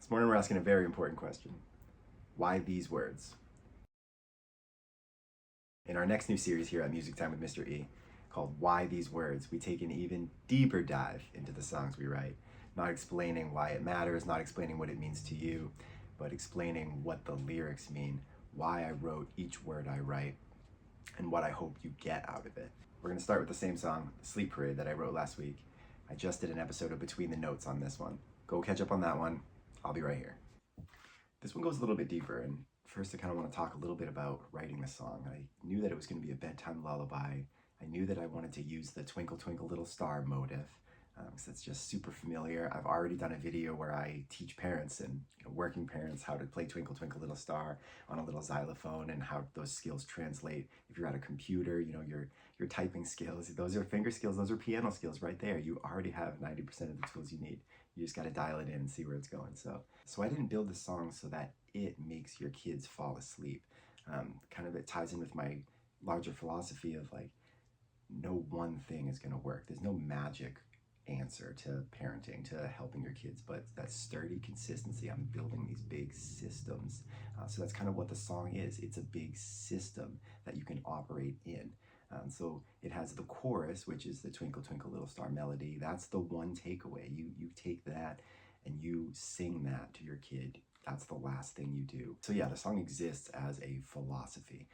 This morning we're asking a very important question. Why these words? In our next new series here at Music Time with Mr. E, called Why These Words, we take an even deeper dive into the songs we write, not explaining why it matters, not explaining what it means to you, but explaining what the lyrics mean, why I wrote each word I write, and what I hope you get out of it. We're going to start with the same song, Sleep Parade, that I wrote last week. I just did an episode of Between the Notes on this one. Go catch up on that one. I'll be right here. This one goes a little bit deeper, and first I kind of want to talk a little bit about writing the song. I knew that it was going to be a bedtime lullaby. I knew that I wanted to use the Twinkle Twinkle Little Star motif, because it's just super familiar. I've already done a video where I teach parents and working parents how to play Twinkle Twinkle Little Star on a little xylophone, and how those skills translate. If you're at a computer, your typing skills, those are finger skills, those are piano skills right there. You already have 90% of the tools you need. You just got to dial it in and see where it's going. So I didn't build the song so that it makes your kids fall asleep. Kind of it ties in with my larger philosophy of like, no one thing is going to work. There's no magic answer to parenting, to helping your kids, but that sturdy consistency. I'm building these big systems. So that's kind of what the song is. It's a big system that you can operate in. So it has the chorus, which is the Twinkle Twinkle Little Star melody. That's the one takeaway. You take that and you sing that to your kid. That's the last thing you do. So yeah, the song exists as a philosophy.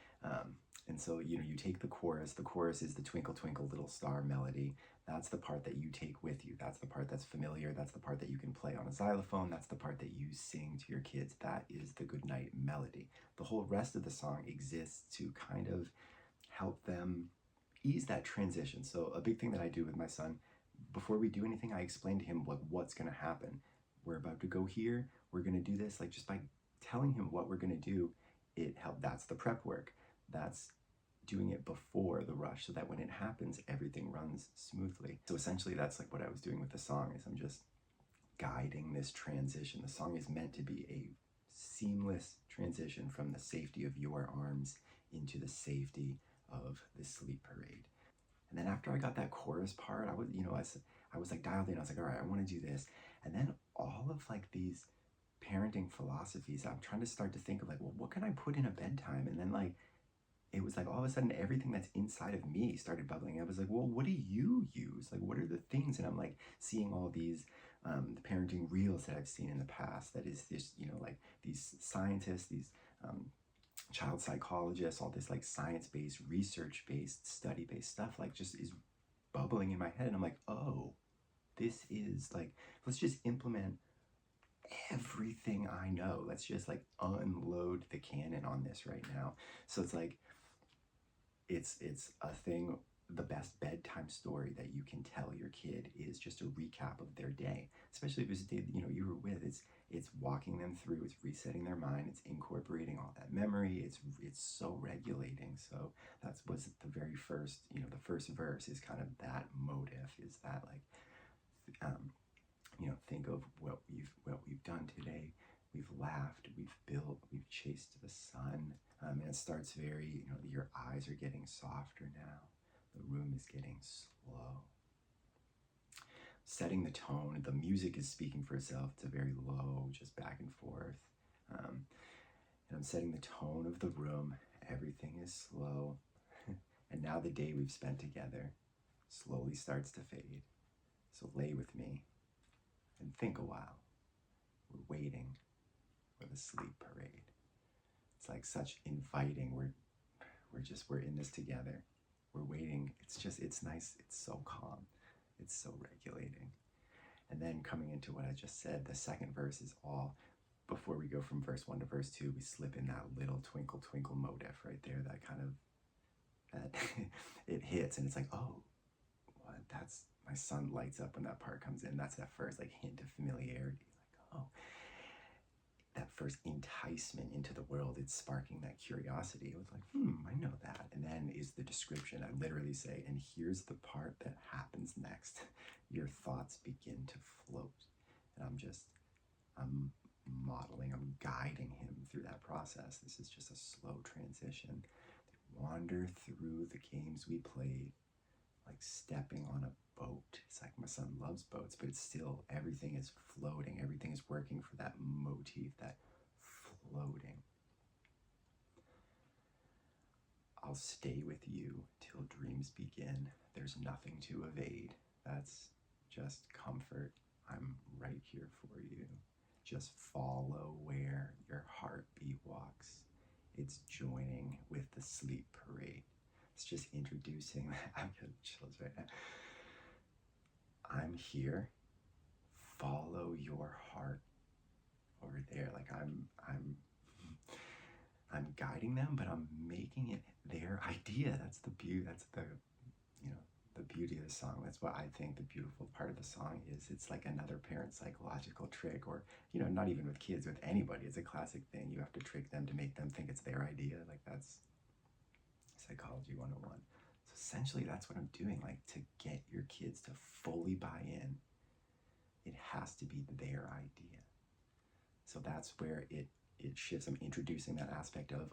And so, you take the chorus. The chorus is the Twinkle Twinkle Little Star melody. That's the part that you take with you. That's the part that's familiar. That's the part that you can play on a xylophone. That's the part that you sing to your kids. That is the goodnight melody. The whole rest of the song exists to kind of help them ease that transition. So a big thing that I do with my son, before we do anything, I explain to him like what's going to happen. We're about to go here. We're going to do this. Like just by telling him what we're going to do, it helps. That's the prep work. That's doing it before the rush so that when it happens, everything runs smoothly. So essentially that's like what I was doing with the song, is I'm just guiding this transition. The song is meant to be a seamless transition from the safety of your arms into the safety of the sleep parade. And then after I got that chorus part, I was like dialed in. I was like, all right, I want to do this. And then all of like these parenting philosophies, I'm trying to start to think of like, well, what can I put in a bedtime? And then like, it was like all of a sudden everything that's inside of me started bubbling. I was like, well, what do you use? Like, what are the things? And I'm like seeing all these the parenting reels that I've seen in the past. That is this, like these scientists, these child psychologists, all this like science-based, research-based, study-based stuff like just is bubbling in my head. And I'm like, oh, this is like, let's just implement everything I know. Let's just like unload the cannon on this right now. So it's like, it's a thing. The best bedtime story that you can tell your kid is just a recap of their day, especially if it's a day that you were with. It's walking them through, it's resetting their mind, it's incorporating all that memory, it's so regulating. So that's what's the very first, the first verse is kind of that motive, is that like think of what we've done today. We've laughed, we've built, we've chased the sun. And it starts very, your eyes are getting softer now. The room is getting slow. Setting the tone, the music is speaking for itself. It's a very low, just back and forth. And I'm setting the tone of the room. Everything is slow. And now the day we've spent together slowly starts to fade. So lay with me and think a while. We're waiting for the sleep parade. It's like such inviting. We're in this together. We're waiting. It's nice. It's so calm. It's so regulating. And then coming into what I just said, the second verse is all, before we go from verse 1 to verse 2, we slip in that little twinkle twinkle motif right there, that kind of, that it hits and it's like, oh, what? That's, my son lights up when that part comes in. That's that first like hint of familiarity. Like, oh, that first enticement into the world, it's sparking that curiosity. It was like, I know that. And then is the description. I literally say, and here's the part that happens next. Your thoughts begin to float. And I'm modeling, I'm guiding him through that process. This is just a slow transition. They wander through the games we played, like stepping on a boat. It's like my son loves boats, but it's still, everything is floating. Everything is working for that I'll stay with you till dreams begin. There's nothing to evade. That's just comfort. I'm right here for you. Just follow where your heartbeat walks. It's joining with the sleep parade. It's just introducing that. I'm getting chills right now. I'm here. Follow your heart over there. Like I'm guiding them, but I'm making it their idea. That's the beauty. That's the the beauty of the song. That's what I think the beautiful part of the song is. It's like another parent psychological trick, or not even with kids, with anybody. It's a classic thing. You have to trick them to make them think it's their idea. Like, that's psychology 101. So essentially that's what I'm doing. Like, to get your kids to fully buy in, it has to be their idea. So that's where it shifts. I'm introducing that aspect of,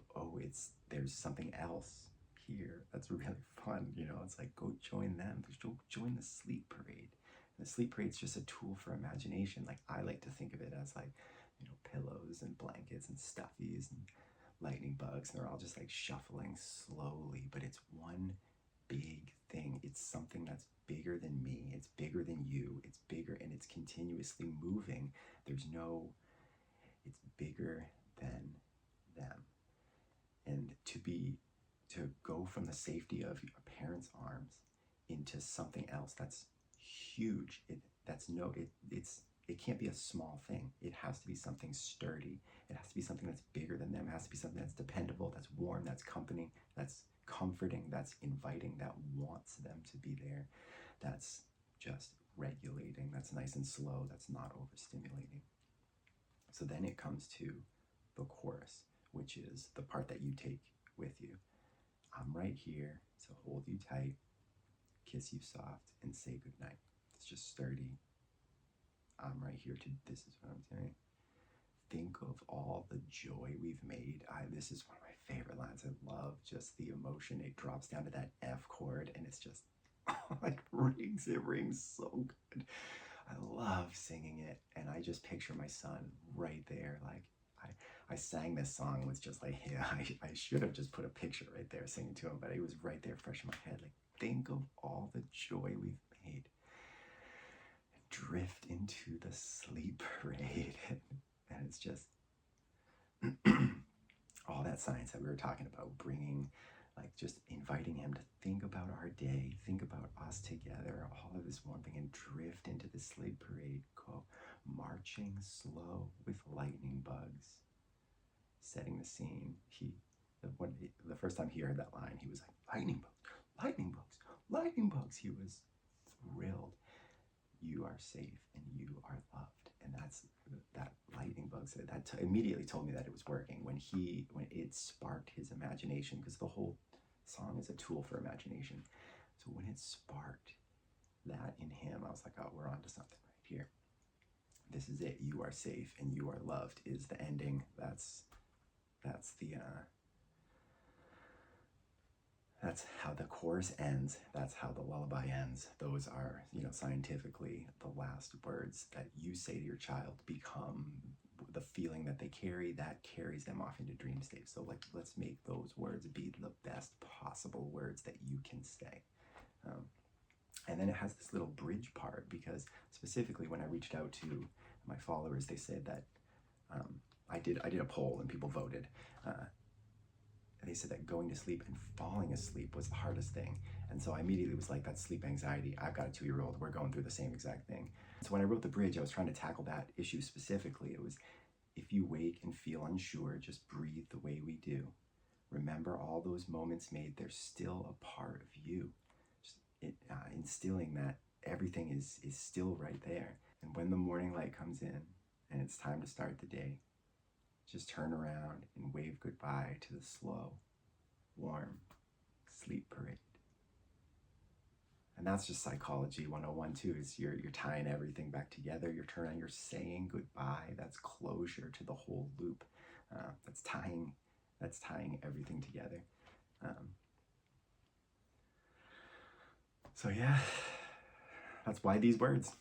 there's something else here that's really fun. It's like, go join them. Go join the sleep parade. And the sleep parade's just a tool for imagination. Like, I like to think of it as like, pillows and blankets and stuffies and lightning bugs, and they're all just like shuffling slowly, but it's one big thing. It's something that's bigger than me. It's bigger than you. It's bigger, and it's continuously moving. It's bigger than them. And to go from the safety of a parent's arms into something else that's huge. It can't be a small thing. It has to be something sturdy. It has to be something that's bigger than them. It has to be something that's dependable, that's warm, that's comforting, that's comforting, that's inviting, that wants them to be there, that's just regulating, that's nice and slow, that's not overstimulating. So then it comes to the chorus, which is the part that you take with you. I'm right here to hold you tight, kiss you soft, and say goodnight. It's just sturdy. I'm right here this is what I'm doing. Think of all the joy we've made. This is one of my favorite lines. I love just the emotion. It drops down to that F chord, and it's just, it rings so good. I love singing it, and I just picture my son right there. Like, I sang this song with just like, I should have just put a picture right there singing to him, but it was right there fresh in my head. Like, think of all the joy we've made. Drift into the sleep parade. And it's just all that science that we were talking about, bringing, like, just inviting him to think about our day, think about us together, all of this one thing, and drift into the sleep parade. Go marching slow with lightning bugs, setting the scene. The first time he heard that line, he was like, lightning bugs, lightning bugs, lightning bugs. He was thrilled. You are safe and you are loved. And that lightning bug said that immediately told me that it was working when it sparked his imagination, because the whole song is a tool for imagination. So when it sparked that in him, I was like, oh, we're onto something right here. This is it. You are safe and you are loved is the ending. That's how the chorus ends. That's how the lullaby ends. Those are, scientifically, the last words that you say to your child become the feeling that they carry, that carries them off into dream state. So, like, let's make those words be the best possible words that you can say. And then it has this little bridge part, because specifically when I reached out to my followers, they said that I did a poll and people voted. They said that going to sleep and falling asleep was the hardest thing. And so I immediately was like, that's sleep anxiety. I've got a 2-year-old. We're going through the same exact thing. So when I wrote the bridge, I was trying to tackle that issue specifically. It was, if you wake and feel unsure, just breathe the way we do. Remember all those moments made. They're still a part of you. Just instilling that everything is still right there. And when the morning light comes in and it's time to start the day, just turn around and wave goodbye to the slow, warm sleep parade. And that's just psychology 101 too, is you're tying everything back together. You're saying goodbye. That's closure to the whole loop. That's tying everything together. So yeah, that's why these words.